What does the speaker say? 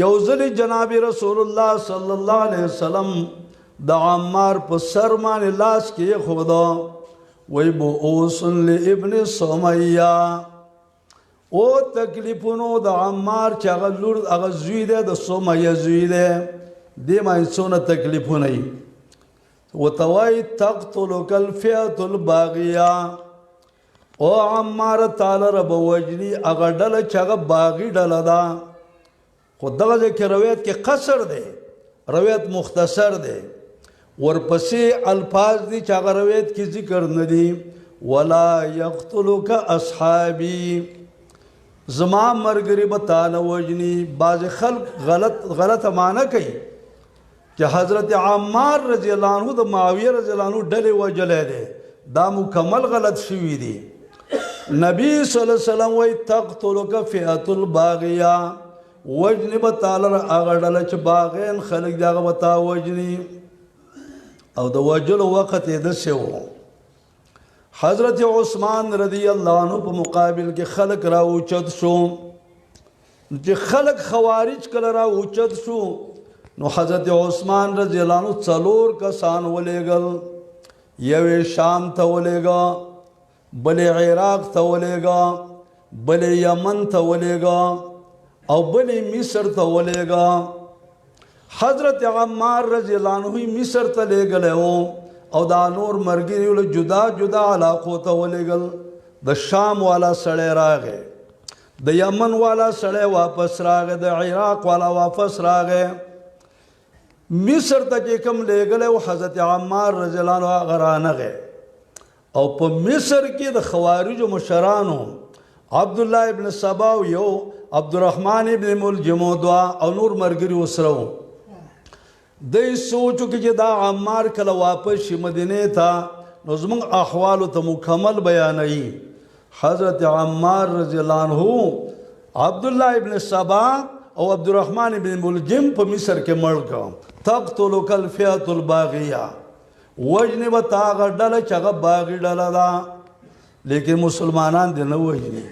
یوزل جناب رسول الله صلی الله علیه وسلم د عمار په سر باندې لاس کې خدا وی بؤوس لابن سمیہ او تکلیفونو د عمار چې هغه لور هغه زوی دی د سمیہ زوی دی دې باندې څونه تکلیفونه وي وتوای تقتلک الفئة الباغیه او عمار تعالی رب وجلی هغه ډله چې هغه باغی ډله ده خو دغه ځکه روایت کې قصر دی روایت مختصر دی ورپسې الفاظ دي چې هغه روایت کې ذکر نه دي ولا یقتلک اصحابی زما مرګري به تعالی وجني بعض خلق غلط معنی کوي چې حضرت عمار رضی الله عنه د معاویه رضی الله عنه ډلې وجلې دي دا مکمل غلط شوی دي نبی صلی الله علیه وسلم وی تقتلک فئة الباغیه وجنی به تعالی هغه ډله چې باغین خلق دي هغه به تا وجني او د وجلو وخت یې داسې و حضرت عثمان رضی الله عنه په مقابل کې خلق را اوچت شو چې خلق خوارج کله را اوچت شو نو حضرت عثمان رضی الله عنه څلور کسان ولېږل یوې شام ته ولېږه بلې عراق ته ولېږه بلې یمن ته ولېږه او بلې مصر ته ولېږه حضرت عمار رضی الله عنه مصر ته لېږلی و او دا نور مرګري له جدا جدا علاقو ته ولېږل د شام والا سړی راغی د یمن والا سړی واپس راغی د عراق والا واپس راغی مصر ته چې کوم لېږلی و حضرت عمار رضی الله عنه هغه رانغی او په مصر کې د خوارجو مشرانو عبدالله ابن سبا یو عبدالرحمن ابن ملجم دعا او نور مرګري وسره و دی سوچو کې دا عمار کله واپس شي مدینه ته نو زموږ احوالو ته مکمل بیانوي حضرت عمار رضی الله عنه عبدالله ابن سبا او عبدالرحمن ابن ملجم په مصر کې مړ کړ تقتلک الفئة الباغیه وجنې به تا هغه ډله چې هغه باغي ډله ده لیکن مسلمانان دې نه وجني